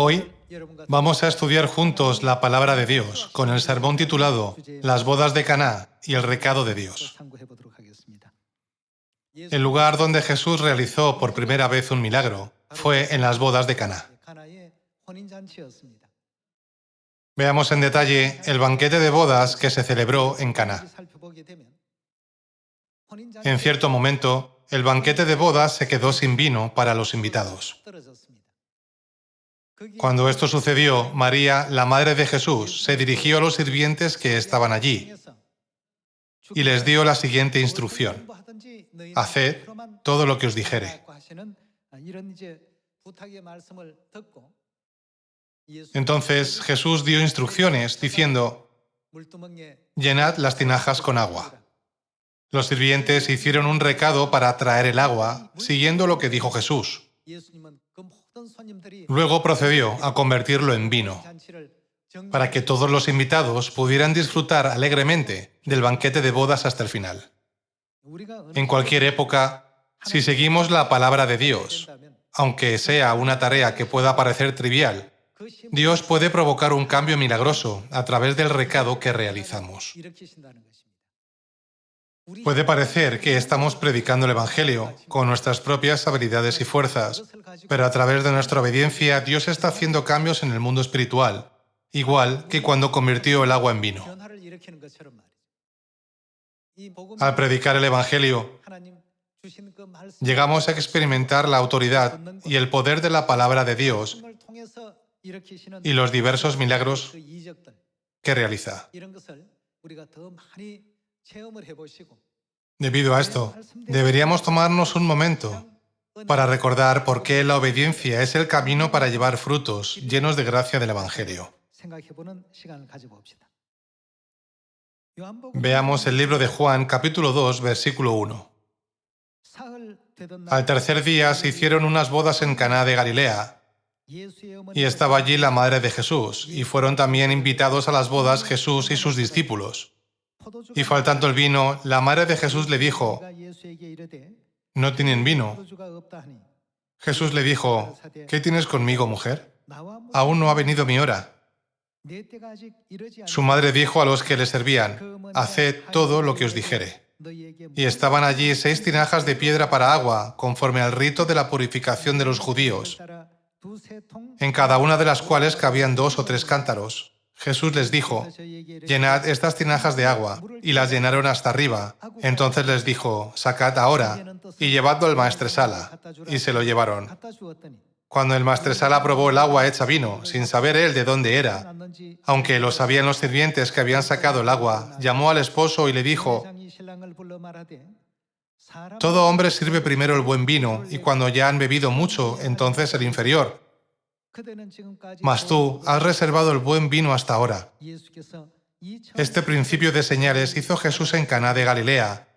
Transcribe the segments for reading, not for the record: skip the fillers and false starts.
Hoy vamos a estudiar juntos la palabra de Dios con el sermón titulado Las bodas de Caná y el recado de Dios. El lugar donde Jesús realizó por primera vez un milagro fue en las bodas de Caná. Veamos en detalle el banquete de bodas que se celebró en Caná. En cierto momento, el banquete de bodas se quedó sin vino para los invitados. Cuando esto sucedió, María, la madre de Jesús, se dirigió a los sirvientes que estaban allí y les dio la siguiente instrucción: haced todo lo que os dijere. Entonces Jesús dio instrucciones diciendo: llenad las tinajas con agua. Los sirvientes hicieron un recado para traer el agua, siguiendo lo que dijo Jesús. Luego procedió a convertirlo en vino, para que todos los invitados pudieran disfrutar alegremente del banquete de bodas hasta el final. En cualquier época, si seguimos la palabra de Dios, aunque sea una tarea que pueda parecer trivial, Dios puede provocar un cambio milagroso a través del recado que realizamos. Puede parecer que estamos predicando el Evangelio con nuestras propias habilidades y fuerzas, pero a través de nuestra obediencia Dios está haciendo cambios en el mundo espiritual, igual que cuando convirtió el agua en vino. Al predicar el Evangelio, llegamos a experimentar la autoridad y el poder de la palabra de Dios y los diversos milagros que realiza. Debido a esto, deberíamos tomarnos un momento para recordar por qué la obediencia es el camino para llevar frutos llenos de gracia del Evangelio. Veamos el libro de Juan, capítulo 2, versículo 1. Al tercer día se hicieron unas bodas en Caná de Galilea, y estaba allí la madre de Jesús, y fueron también invitados a las bodas Jesús y sus discípulos. Y faltando el vino, la madre de Jesús le dijo: ¿no tienen vino? Jesús le dijo: ¿qué tienes conmigo, mujer? Aún no ha venido mi hora. Su madre dijo a los que le servían: haced todo lo que os dijere. Y estaban allí 6 tinajas de piedra para agua, conforme al rito de la purificación de los judíos, en cada una de las cuales cabían 2 o 3 cántaros. Jesús les dijo: llenad estas tinajas de agua, y las llenaron hasta arriba. Entonces les dijo: sacad ahora, y llevadlo al maestresala. Y se lo llevaron. Cuando el maestresala probó el agua hecha vino, sin saber él de dónde era, aunque lo sabían los sirvientes que habían sacado el agua, llamó al esposo y le dijo: todo hombre sirve primero el buen vino, y cuando ya han bebido mucho, entonces el inferior. Mas tú has reservado el buen vino hasta ahora. Este principio de señales hizo Jesús en Caná de Galilea,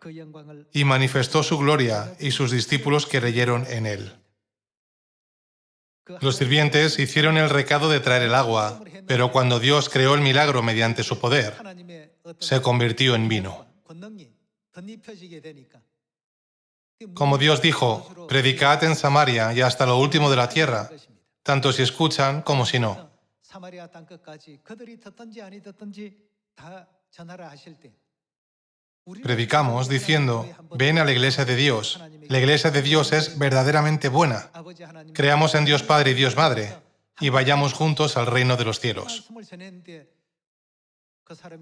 y manifestó su gloria, y sus discípulos creyeron en él. Los sirvientes hicieron el recado de traer el agua, pero cuando Dios creó el milagro mediante su poder, se convirtió en vino. Como Dios dijo: predicad en Samaria y hasta lo último de la tierra, tanto si escuchan como si no. Predicamos diciendo: ven a la iglesia de Dios. La iglesia de Dios es verdaderamente buena. Creamos en Dios Padre y Dios Madre, y vayamos juntos al reino de los cielos.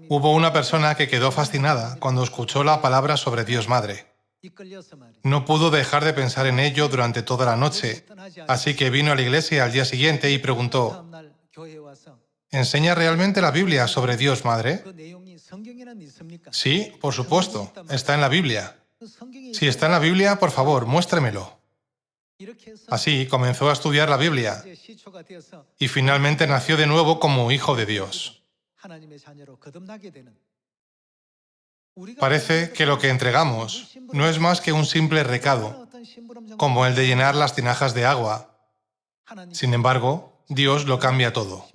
Hubo una persona que quedó fascinada cuando escuchó la palabra sobre Dios Madre. No pudo dejar de pensar en ello durante toda la noche, así que vino a la iglesia al día siguiente y preguntó: ¿enseña realmente la Biblia sobre Dios Madre? Sí, por supuesto, está en la Biblia. Si está en la Biblia, por favor, muéstremelo. Así comenzó a estudiar la Biblia y finalmente nació de nuevo como hijo de Dios. Parece que lo que entregamos no es más que un simple recado, como el de llenar las tinajas de agua. Sin embargo, Dios lo cambia todo.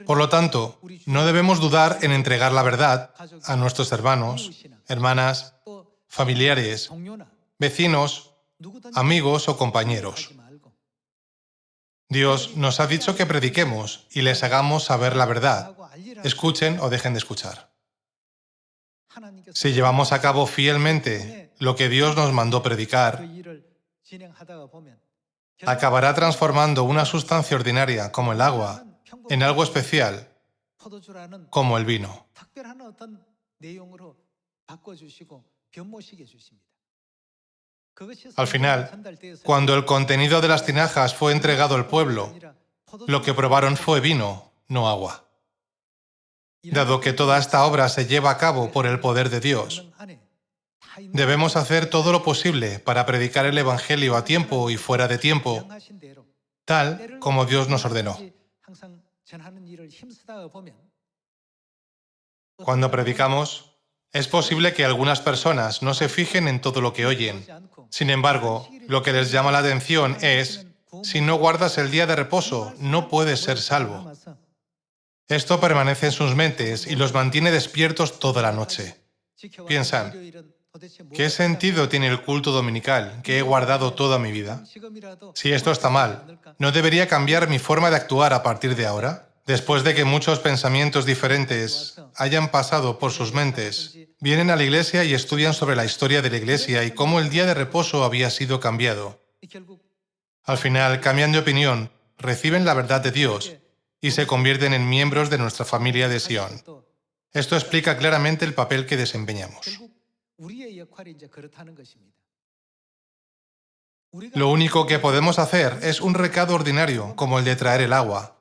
Por lo tanto, no debemos dudar en entregar la verdad a nuestros hermanos, hermanas, familiares, vecinos, amigos o compañeros. Dios nos ha dicho que prediquemos y les hagamos saber la verdad, escuchen o dejen de escuchar. Si llevamos a cabo fielmente lo que Dios nos mandó predicar, acabará transformando una sustancia ordinaria, como el agua, en algo especial, como el vino. Al final, cuando el contenido de las tinajas fue entregado al pueblo, lo que probaron fue vino, no agua. Dado que toda esta obra se lleva a cabo por el poder de Dios, debemos hacer todo lo posible para predicar el Evangelio a tiempo y fuera de tiempo, tal como Dios nos ordenó. Cuando predicamos, es posible que algunas personas no se fijen en todo lo que oyen. Sin embargo, lo que les llama la atención es, si no guardas el día de reposo, no puedes ser salvo. Esto permanece en sus mentes y los mantiene despiertos toda la noche. Piensan, ¿qué sentido tiene el culto dominical que he guardado toda mi vida? Si esto está mal, ¿no debería cambiar mi forma de actuar a partir de ahora? Después de que muchos pensamientos diferentes hayan pasado por sus mentes, vienen a la iglesia y estudian sobre la historia de la iglesia y cómo el día de reposo había sido cambiado. Al final, cambian de opinión, reciben la verdad de Dios y se convierten en miembros de nuestra familia de Sion. Esto explica claramente el papel que desempeñamos. Lo único que podemos hacer es un recado ordinario, como el de traer el agua.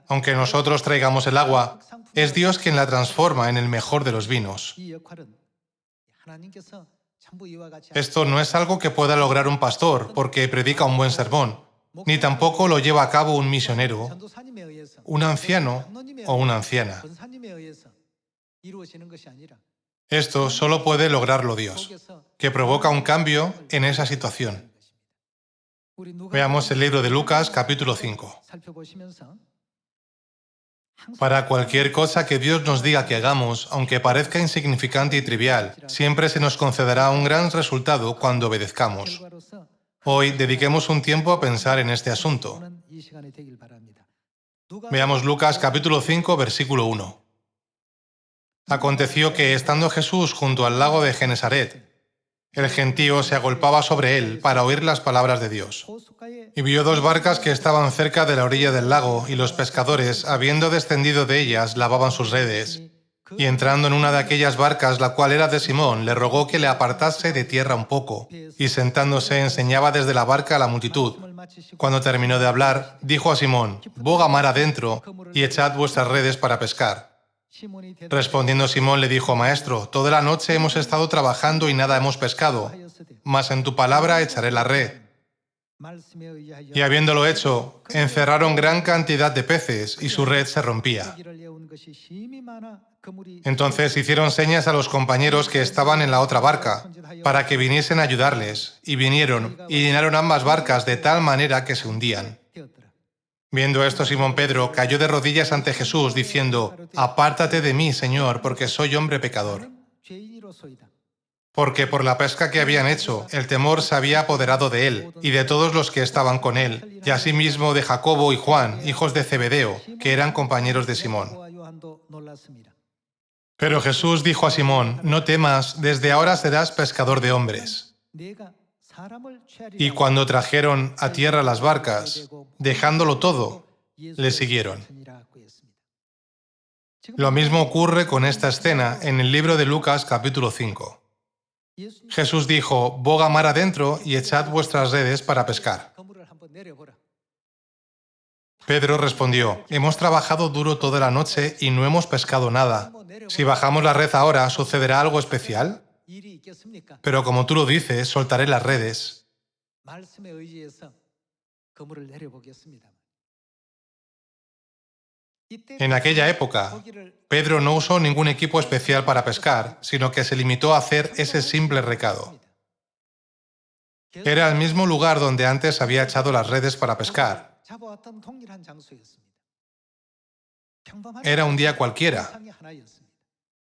Aunque nosotros traigamos el agua, es Dios quien la transforma en el mejor de los vinos. Esto no es algo que pueda lograr un pastor porque predica un buen sermón, ni tampoco lo lleva a cabo un misionero, un anciano o una anciana. Esto solo puede lograrlo Dios, que provoca un cambio en esa situación. Veamos el libro de Lucas, capítulo 5. Para cualquier cosa que Dios nos diga que hagamos, aunque parezca insignificante y trivial, siempre se nos concederá un gran resultado cuando obedezcamos. Hoy dediquemos un tiempo a pensar en este asunto. Veamos Lucas capítulo 5, versículo 1. Aconteció que, estando Jesús junto al lago de Genesaret, el gentío se agolpaba sobre él para oír las palabras de Dios. Y vio dos barcas que estaban cerca de la orilla del lago, y los pescadores, habiendo descendido de ellas, lavaban sus redes. Y entrando en una de aquellas barcas, la cual era de Simón, le rogó que le apartase de tierra un poco, y sentándose enseñaba desde la barca a la multitud. Cuando terminó de hablar, dijo a Simón: «Boga mar adentro, y echad vuestras redes para pescar». Respondiendo Simón le dijo: «Maestro, toda la noche hemos estado trabajando y nada hemos pescado, mas en tu palabra echaré la red». Y habiéndolo hecho, encerraron gran cantidad de peces y su red se rompía. Entonces hicieron señas a los compañeros que estaban en la otra barca, para que viniesen a ayudarles, y vinieron y llenaron ambas barcas de tal manera que se hundían. Viendo esto, Simón Pedro cayó de rodillas ante Jesús, diciendo: «Apártate de mí, Señor, porque soy hombre pecador». Porque por la pesca que habían hecho, el temor se había apoderado de él y de todos los que estaban con él, y asimismo de Jacobo y Juan, hijos de Zebedeo, que eran compañeros de Simón. Pero Jesús dijo a Simón: «No temas, desde ahora serás pescador de hombres». Y cuando trajeron a tierra las barcas, dejándolo todo, le siguieron. Lo mismo ocurre con esta escena en el libro de Lucas capítulo 5. Jesús dijo: «Boga mar adentro y echad vuestras redes para pescar». Pedro respondió: «Hemos trabajado duro toda la noche y no hemos pescado nada. Si bajamos la red ahora, ¿sucederá algo especial? Pero como tú lo dices, soltaré las redes». En aquella época, Pedro no usó ningún equipo especial para pescar, sino que se limitó a hacer ese simple recado. Era el mismo lugar donde antes había echado las redes para pescar. Era un día cualquiera.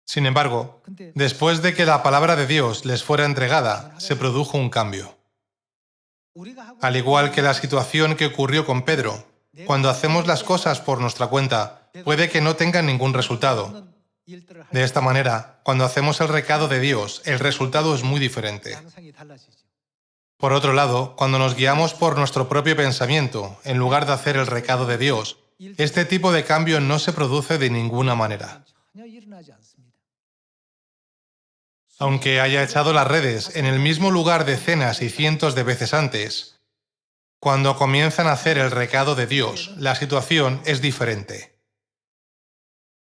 Sin embargo, después de que la palabra de Dios les fuera entregada, se produjo un cambio. Al igual que la situación que ocurrió con Pedro, cuando hacemos las cosas por nuestra cuenta, puede que no tengan ningún resultado. De esta manera, cuando hacemos el recado de Dios, el resultado es muy diferente. Por otro lado, cuando nos guiamos por nuestro propio pensamiento, en lugar de hacer el recado de Dios, este tipo de cambio no se produce de ninguna manera. Aunque haya echado las redes en el mismo lugar decenas y cientos de veces antes, cuando comienzan a hacer el recado de Dios, la situación es diferente.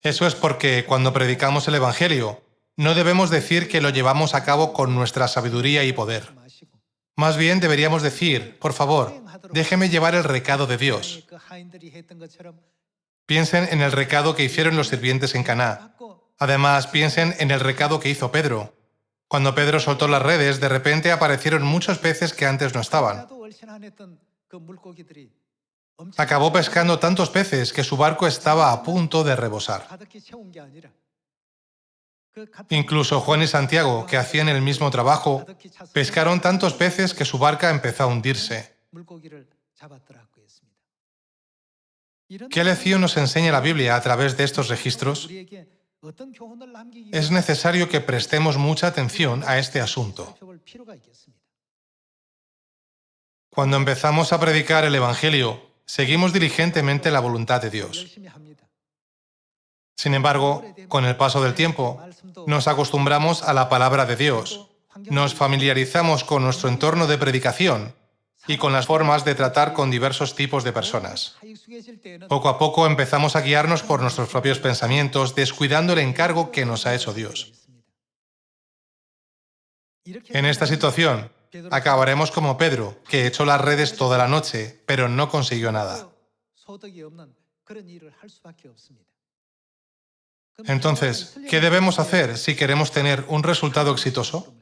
Eso es porque cuando predicamos el Evangelio, no debemos decir que lo llevamos a cabo con nuestra sabiduría y poder. Más bien deberíamos decir, por favor, déjeme llevar el recado de Dios. Piensen en el recado que hicieron los sirvientes en Caná. Además, piensen en el recado que hizo Pedro. Cuando Pedro soltó las redes, de repente aparecieron muchos peces que antes no estaban. Acabó pescando tantos peces que su barco estaba a punto de rebosar. Incluso Juan y Santiago, que hacían el mismo trabajo, pescaron tantos peces que su barca empezó a hundirse. ¿Qué lección nos enseña la Biblia a través de estos registros? Es necesario que prestemos mucha atención a este asunto. Cuando empezamos a predicar el Evangelio, seguimos diligentemente la voluntad de Dios. Sin embargo, con el paso del tiempo, nos acostumbramos a la palabra de Dios, nos familiarizamos con nuestro entorno de predicación y con las formas de tratar con diversos tipos de personas. Poco a poco empezamos a guiarnos por nuestros propios pensamientos, descuidando el encargo que nos ha hecho Dios. En esta situación, acabaremos como Pedro, que echó las redes toda la noche, pero no consiguió nada. Entonces, ¿qué debemos hacer si queremos tener un resultado exitoso?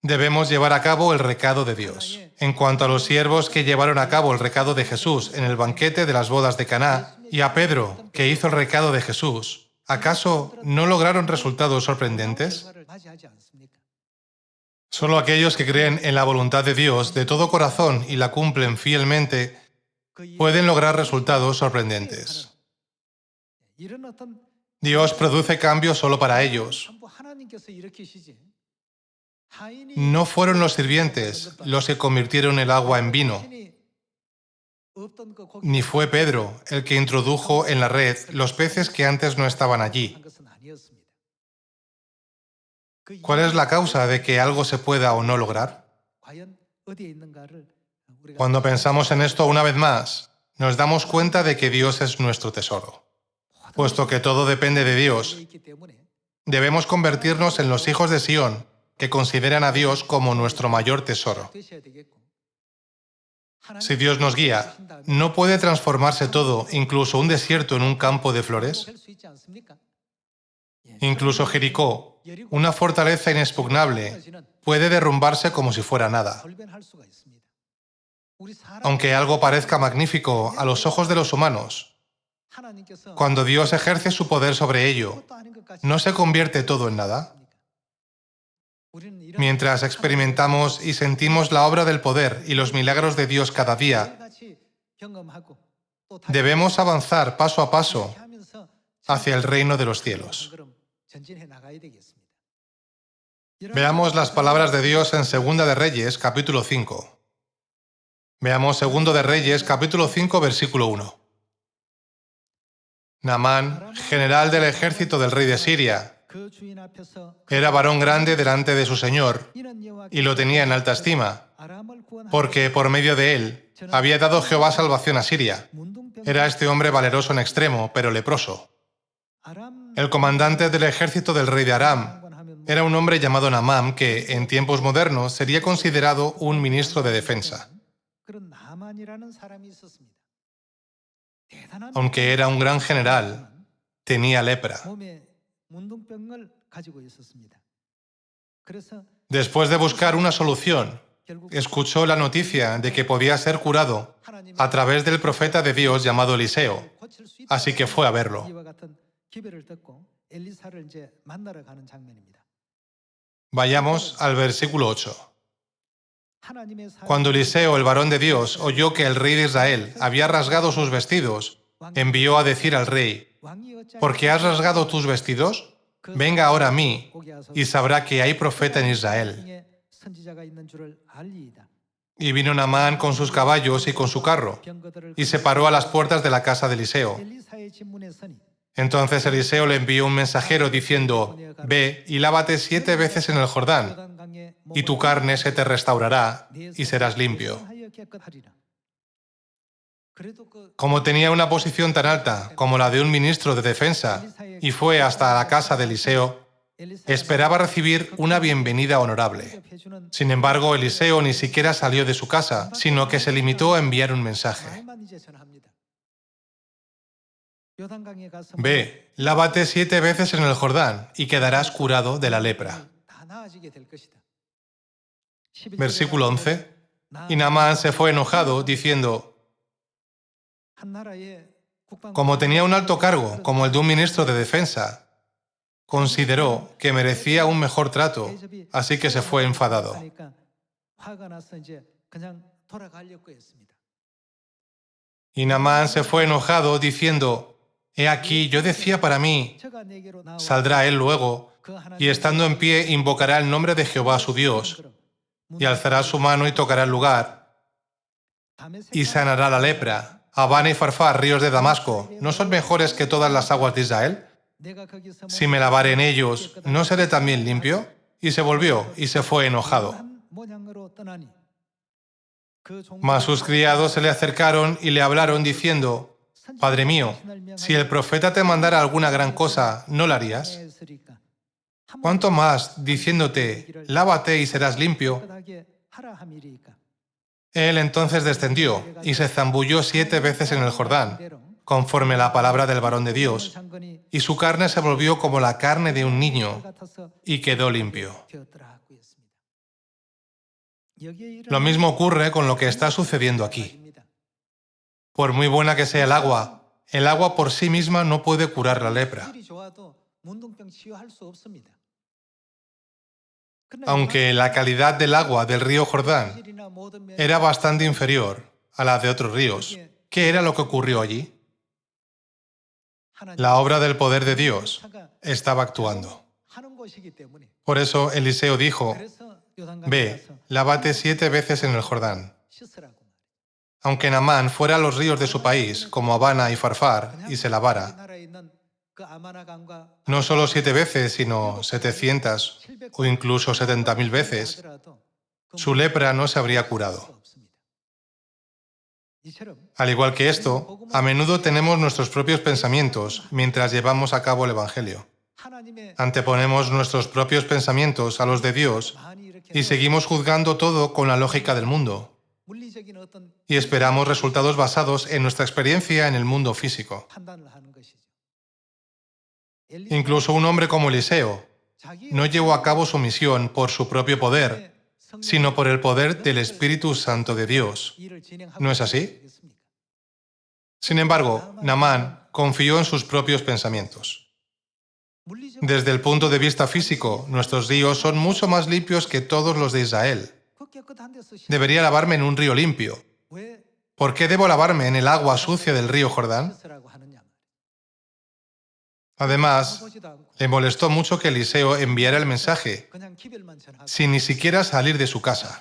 Debemos llevar a cabo el recado de Dios. En cuanto a los siervos que llevaron a cabo el recado de Jesús en el banquete de las bodas de Caná, y a Pedro, que hizo el recado de Jesús, ¿acaso no lograron resultados sorprendentes? Solo aquellos que creen en la voluntad de Dios de todo corazón y la cumplen fielmente pueden lograr resultados sorprendentes. Dios produce cambios solo para ellos. No fueron los sirvientes los que convirtieron el agua en vino, ni fue Pedro el que introdujo en la red los peces que antes no estaban allí. ¿Cuál es la causa de que algo se pueda o no lograr? Cuando pensamos en esto una vez más, nos damos cuenta de que Dios es nuestro tesoro. Puesto que todo depende de Dios, debemos convertirnos en los hijos de Sión, que consideran a Dios como nuestro mayor tesoro. Si Dios nos guía, ¿no puede transformarse todo, incluso un desierto, en un campo de flores? Incluso Jericó, una fortaleza inexpugnable, puede derrumbarse como si fuera nada. Aunque algo parezca magnífico a los ojos de los humanos, cuando Dios ejerce su poder sobre ello, ¿no se convierte todo en nada? Mientras experimentamos y sentimos la obra del poder y los milagros de Dios cada día, debemos avanzar paso a paso hacia el reino de los cielos. Veamos las palabras de Dios en 2 de Reyes, capítulo 5. Veamos 2 de Reyes, capítulo 5, versículo 1. Naamán, general del ejército del rey de Siria, era varón grande delante de su señor y lo tenía en alta estima, porque por medio de él había dado Jehová salvación a Siria. Era este hombre valeroso en extremo, pero leproso. El comandante del ejército del rey de Aram era un hombre llamado Naamán que, en tiempos modernos, sería considerado un ministro de defensa. Aunque era un gran general, tenía lepra. Después de buscar una solución, escuchó la noticia de que podía ser curado a través del profeta de Dios llamado Eliseo, así que fue a verlo. Vayamos al versículo 8. Cuando Eliseo, el varón de Dios, oyó que el rey de Israel había rasgado sus vestidos, envió a decir al rey: ¿por qué has rasgado tus vestidos? Venga ahora a mí, y sabrá que hay profeta en Israel. Y vino Naamán con sus caballos y con su carro, y se paró a las puertas de la casa de Eliseo. Entonces Eliseo le envió un mensajero diciendo: ve y lávate 7 veces en el Jordán, y tu carne se te restaurará y serás limpio. Como tenía una posición tan alta como la de un ministro de defensa y fue hasta la casa de Eliseo, esperaba recibir una bienvenida honorable. Sin embargo, Eliseo ni siquiera salió de su casa, sino que se limitó a enviar un mensaje: ve, lávate 7 veces en el Jordán y quedarás curado de la lepra. Versículo 11. Y Naamán se fue enojado, diciendo: como tenía un alto cargo, como el de un ministro de defensa, consideró que merecía un mejor trato, así que se fue enfadado. Y Naamán se fue enojado, diciendo: he aquí, yo decía para mí, saldrá él luego, y estando en pie invocará el nombre de Jehová su Dios, y alzará su mano y tocará el lugar, y sanará la lepra. Abana y Farfar, ríos de Damasco, ¿no son mejores que todas las aguas de Israel? Si me lavare en ellos, ¿no seré también limpio? Y se volvió y se fue enojado. Mas sus criados se le acercaron y le hablaron diciendo: Padre mío, si el profeta te mandara alguna gran cosa, ¿no la harías? ¿Cuánto más, diciéndote, lávate y serás limpio? Él entonces descendió y se zambulló 7 veces en el Jordán, conforme a la palabra del varón de Dios, y su carne se volvió como la carne de un niño, y quedó limpio. Lo mismo ocurre con lo que está sucediendo aquí. Por muy buena que sea el agua por sí misma no puede curar la lepra. Aunque la calidad del agua del río Jordán era bastante inferior a la de otros ríos, ¿qué era lo que ocurrió allí? La obra del poder de Dios estaba actuando. Por eso Eliseo dijo: ve, lávate 7 veces en el Jordán. Aunque Naamán fuera a los ríos de su país, como Abana y Farfar, y se lavara, no solo 7 veces, sino 700 o incluso 70.000 veces, su lepra no se habría curado. Al igual que esto, a menudo tenemos nuestros propios pensamientos mientras llevamos a cabo el Evangelio. Anteponemos nuestros propios pensamientos a los de Dios y seguimos juzgando todo con la lógica del mundo. Y esperamos resultados basados en nuestra experiencia en el mundo físico. Incluso un hombre como Eliseo no llevó a cabo su misión por su propio poder, sino por el poder del Espíritu Santo de Dios. ¿No es así? Sin embargo, Naamán confió en sus propios pensamientos. Desde el punto de vista físico, nuestros ríos son mucho más limpios que todos los de Israel. Debería lavarme en un río limpio. ¿Por qué debo lavarme en el agua sucia del río Jordán? Además, le molestó mucho que Eliseo enviara el mensaje sin ni siquiera salir de su casa.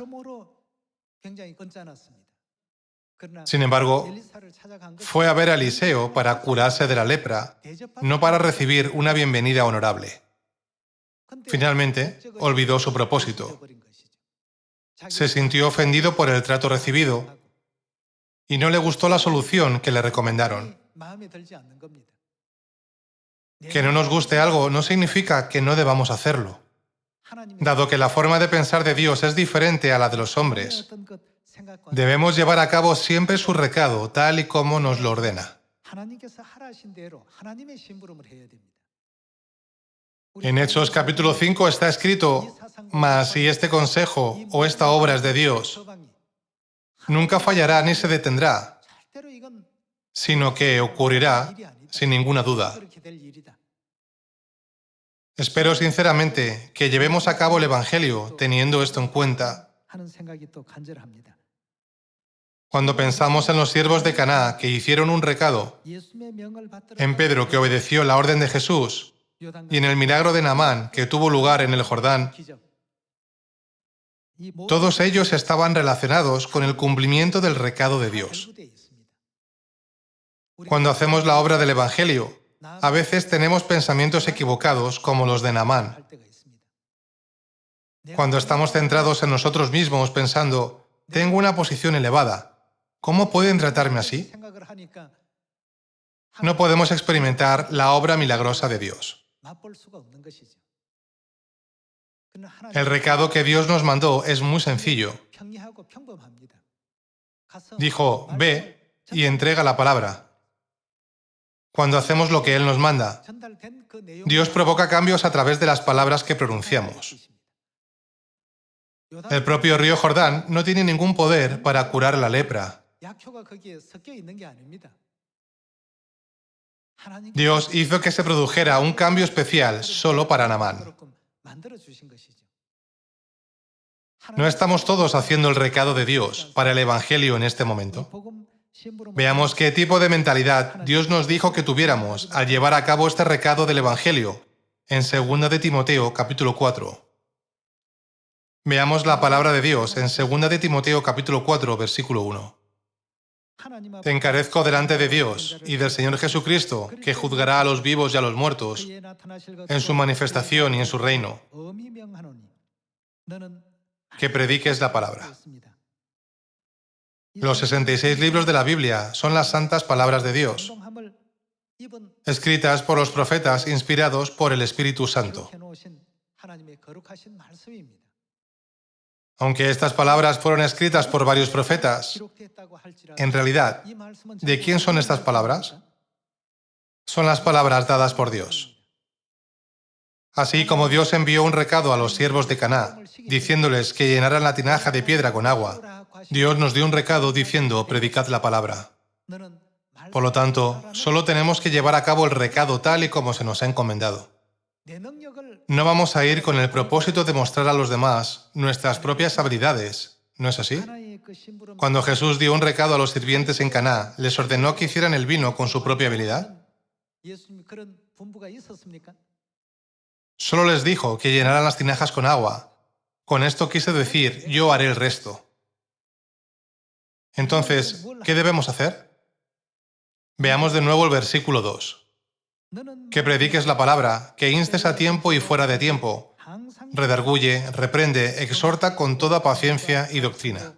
Sin embargo, fue a ver a Eliseo para curarse de la lepra, no para recibir una bienvenida honorable. Finalmente, olvidó su propósito. Se sintió ofendido por el trato recibido y no le gustó la solución que le recomendaron. Que no nos guste algo no significa que no debamos hacerlo. Dado que la forma de pensar de Dios es diferente a la de los hombres, debemos llevar a cabo siempre su recado tal y como nos lo ordena. En Hechos capítulo 5 está escrito: mas si este consejo o esta obra es de Dios, nunca fallará ni se detendrá, sino que ocurrirá sin ninguna duda. Espero sinceramente que llevemos a cabo el Evangelio teniendo esto en cuenta Cuando pensamos en los siervos de Caná que hicieron un recado, en Pedro que obedeció la orden de Jesús y en el milagro de Naamán que tuvo lugar en el Jordán, todos ellos estaban relacionados con el cumplimiento del recado de Dios. Cuando hacemos la obra del Evangelio, a veces tenemos pensamientos equivocados como los de Naamán. Cuando estamos centrados en nosotros mismos pensando, tengo una posición elevada, ¿cómo pueden tratarme así? No podemos experimentar la obra milagrosa de Dios. El recado que Dios nos mandó es muy sencillo. Dijo, ve y entrega la palabra. Cuando hacemos lo que Él nos manda, Dios provoca cambios a través de las palabras que pronunciamos. El propio río Jordán no tiene ningún poder para curar la lepra. Dios hizo que se produjera un cambio especial solo para Naamán. ¿No estamos todos haciendo el recado de Dios para el Evangelio en este momento? Veamos qué tipo de mentalidad Dios nos dijo que tuviéramos al llevar a cabo este recado del Evangelio en 2 de Timoteo capítulo 4. Veamos la palabra de Dios en 2 de Timoteo capítulo 4 versículo 1. Te encarezco delante de Dios y del Señor Jesucristo, que juzgará a los vivos y a los muertos en su manifestación y en su reino, que prediques la palabra. Los 66 libros de la Biblia son las santas palabras de Dios, escritas por los profetas inspirados por el Espíritu Santo. Aunque estas palabras fueron escritas por varios profetas, en realidad, ¿de quién son estas palabras? Son las palabras dadas por Dios. Así como Dios envió un recado a los siervos de Caná, diciéndoles que llenaran la tinaja de piedra con agua, Dios nos dio un recado diciendo, predicad la palabra. Por lo tanto, solo tenemos que llevar a cabo el recado tal y como se nos ha encomendado. No vamos a ir con el propósito de mostrar a los demás nuestras propias habilidades, ¿no es así? Cuando Jesús dio un recado a los sirvientes en Caná, ¿les ordenó que hicieran el vino con su propia habilidad? Solo les dijo que llenaran las tinajas con agua. Con esto quise decir, yo haré el resto. Entonces, ¿qué debemos hacer? Veamos de nuevo el versículo 2. Que prediques la palabra, que instes a tiempo y fuera de tiempo. Redarguye, reprende, exhorta con toda paciencia y doctrina.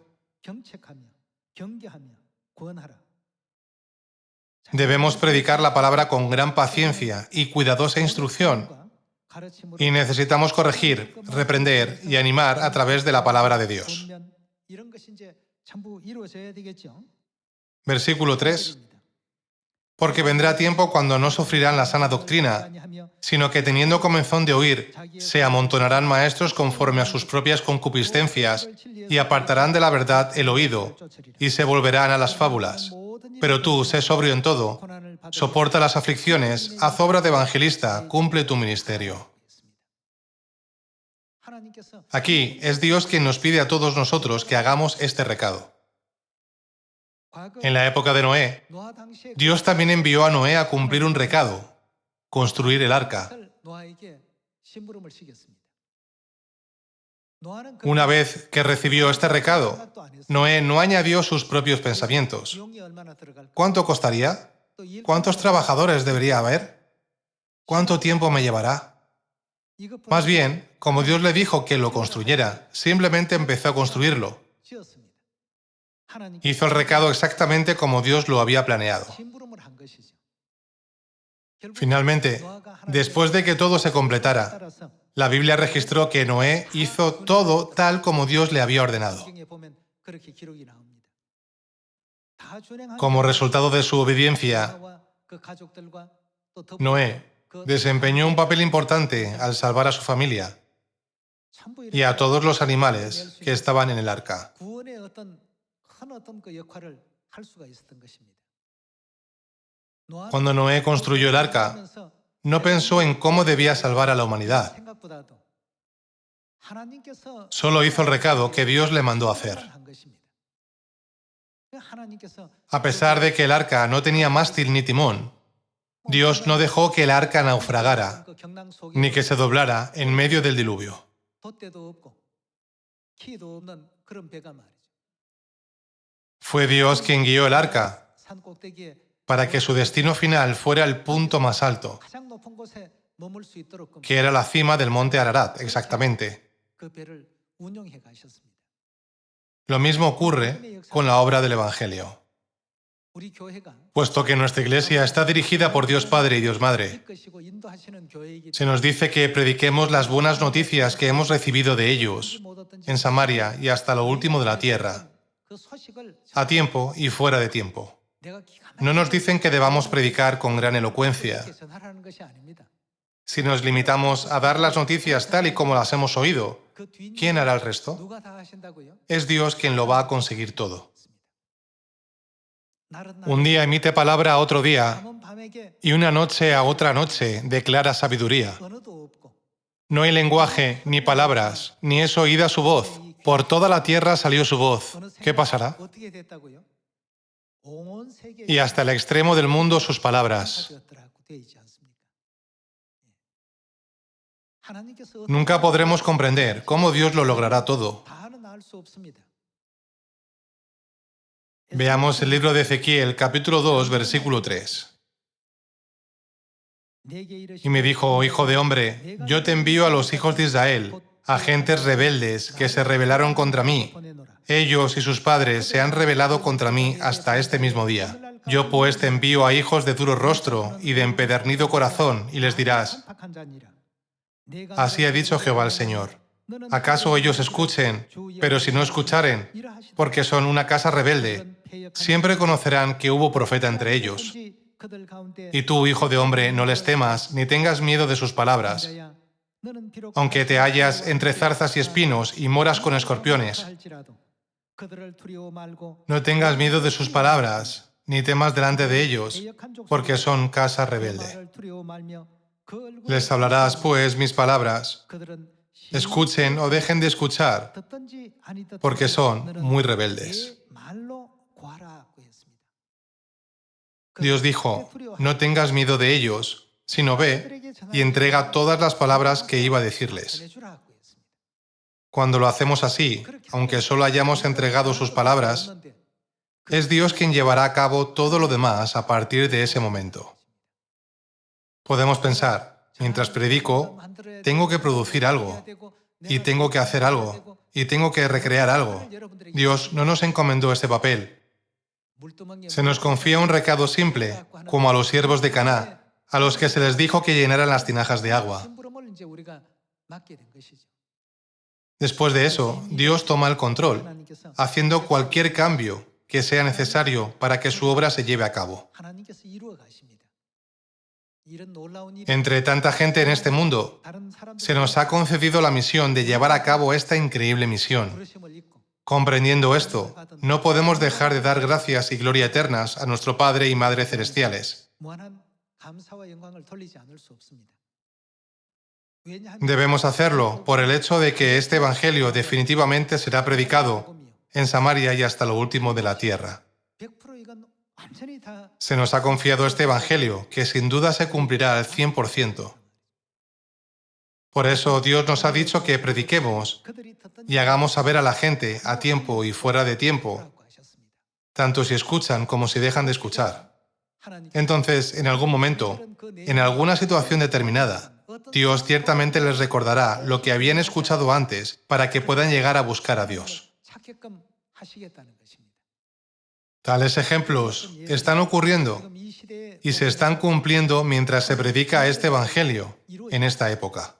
Debemos predicar la palabra con gran paciencia y cuidadosa instrucción. Y necesitamos corregir, reprender y animar a través de la palabra de Dios. Versículo 3. Porque vendrá tiempo cuando no sufrirán la sana doctrina, sino que teniendo comezón de oír, se amontonarán maestros conforme a sus propias concupiscencias y apartarán de la verdad el oído y se volverán a las fábulas. Pero tú, sé sobrio en todo, soporta las aflicciones, haz obra de evangelista, cumple tu ministerio. Aquí es Dios quien nos pide a todos nosotros que hagamos este recado. En la época de Noé, Dios también envió a Noé a cumplir un recado, construir el arca. Una vez que recibió este recado, Noé no añadió sus propios pensamientos. ¿Cuánto costaría? ¿Cuántos trabajadores debería haber? ¿Cuánto tiempo me llevará? Más bien, como Dios le dijo que lo construyera, simplemente empezó a construirlo. Hizo el recado exactamente como Dios lo había planeado. Finalmente, después de que todo se completara, la Biblia registró que Noé hizo todo tal como Dios le había ordenado. Como resultado de su obediencia, Noé desempeñó un papel importante al salvar a su familia y a todos los animales que estaban en el arca. Cuando Noé construyó el arca, no pensó en cómo debía salvar a la humanidad. Solo hizo el recado que Dios le mandó hacer. A pesar de que el arca no tenía mástil ni timón, Dios no dejó que el arca naufragara, ni que se doblara en medio del diluvio. Fue Dios quien guió el arca para que su destino final fuera el punto más alto, que era la cima del monte Ararat, exactamente. Lo mismo ocurre con la obra del Evangelio. Puesto que nuestra iglesia está dirigida por Dios Padre y Dios Madre, se nos dice que prediquemos las buenas noticias que hemos recibido de ellos en Samaria y hasta lo último de la tierra, a tiempo y fuera de tiempo. No nos dicen que debamos predicar con gran elocuencia. Si nos limitamos a dar las noticias tal y como las hemos oído, ¿quién hará el resto? Es Dios quien lo va a conseguir todo. Un día emite palabra a otro día, y una noche a otra noche declara sabiduría. No hay lenguaje, ni palabras, ni es oída su voz. Por toda la tierra salió su voz. ¿Qué pasará? Y hasta el extremo del mundo sus palabras. Nunca podremos comprender cómo Dios lo logrará todo. Veamos el libro de Ezequiel, capítulo 2, versículo 3. Y me dijo, hijo de hombre, yo te envío a los hijos de Israel, a gentes rebeldes que se rebelaron contra mí. Ellos y sus padres se han rebelado contra mí hasta este mismo día. Yo pues te envío a hijos de duro rostro y de empedernido corazón, y les dirás, así ha dicho Jehová el Señor. ¿Acaso ellos escuchen, pero si no escucharen, porque son una casa rebelde, siempre conocerán que hubo profeta entre ellos? Y tú, hijo de hombre, no les temas, ni tengas miedo de sus palabras. Aunque te hallas entre zarzas y espinos y moras con escorpiones, no tengas miedo de sus palabras, ni temas delante de ellos, porque son casa rebelde. Les hablarás, pues, mis palabras. Escuchen o dejen de escuchar, porque son muy rebeldes. Dios dijo, no tengas miedo de ellos, sino ve y entrega todas las palabras que iba a decirles. Cuando lo hacemos así, aunque solo hayamos entregado sus palabras, es Dios quien llevará a cabo todo lo demás a partir de ese momento. Podemos pensar, mientras predico, tengo que producir algo, y tengo que hacer algo, y tengo que recrear algo. Dios no nos encomendó este papel. Se nos confía un recado simple, como a los siervos de Caná, a los que se les dijo que llenaran las tinajas de agua. Después de eso, Dios toma el control, haciendo cualquier cambio que sea necesario para que su obra se lleve a cabo. Entre tanta gente en este mundo, se nos ha concedido la misión de llevar a cabo esta increíble misión. Comprendiendo esto, no podemos dejar de dar gracias y gloria eternas a nuestro Padre y Madre celestiales. Debemos hacerlo por el hecho de que este Evangelio definitivamente será predicado en Samaria y hasta lo último de la tierra. Se nos ha confiado este Evangelio, que sin duda se cumplirá al 100%. Por eso Dios nos ha dicho que prediquemos y hagamos saber a la gente, a tiempo y fuera de tiempo, tanto si escuchan como si dejan de escuchar. Entonces, en algún momento, en alguna situación determinada, Dios ciertamente les recordará lo que habían escuchado antes para que puedan llegar a buscar a Dios. Tales ejemplos están ocurriendo y se están cumpliendo mientras se predica este Evangelio en esta época.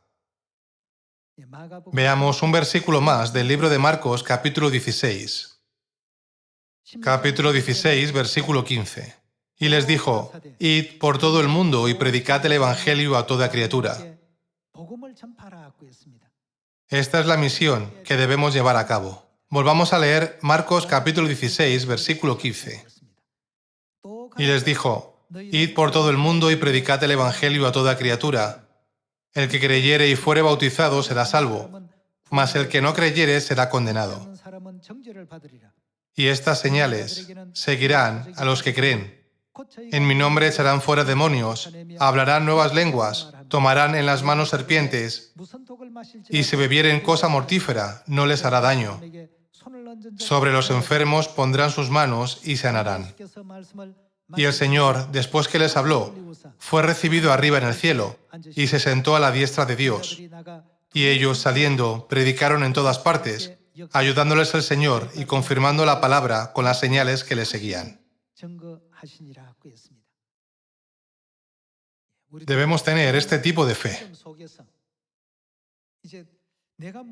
Veamos un versículo más del libro de Marcos, capítulo 16. Capítulo 16, versículo 15. Y les dijo, id por todo el mundo y predicad el Evangelio a toda criatura. Esta es la misión que debemos llevar a cabo. Volvamos a leer Marcos capítulo 16, versículo 15. Y les dijo, id por todo el mundo y predicad el Evangelio a toda criatura. El que creyere y fuere bautizado será salvo, mas el que no creyere será condenado. Y estas señales seguirán a los que creen. En mi nombre echarán fuera demonios, hablarán nuevas lenguas, tomarán en las manos serpientes, y si bebieren cosa mortífera, no les hará daño. Sobre los enfermos pondrán sus manos y sanarán. Y el Señor, después que les habló, fue recibido arriba en el cielo, y se sentó a la diestra de Dios. Y ellos, saliendo, predicaron en todas partes, ayudándoles el Señor y confirmando la palabra con las señales que le seguían. Debemos tener este tipo de fe.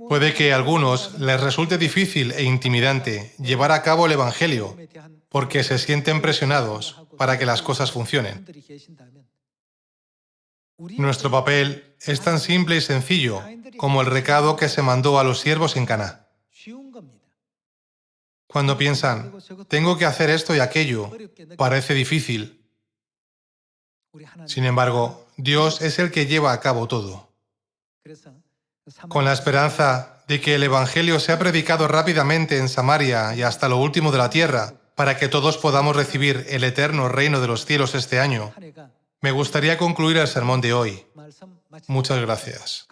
Puede que a algunos les resulte difícil e intimidante llevar a cabo el Evangelio porque se sienten presionados para que las cosas funcionen. Nuestro papel es tan simple y sencillo como el recado que se mandó a los siervos en Caná. Cuando piensan, tengo que hacer esto y aquello, parece difícil. Sin embargo, Dios es el que lleva a cabo todo. Con la esperanza de que el Evangelio sea predicado rápidamente en Samaria y hasta lo último de la tierra, para que todos podamos recibir el eterno reino de los cielos este año, me gustaría concluir el sermón de hoy. Muchas gracias.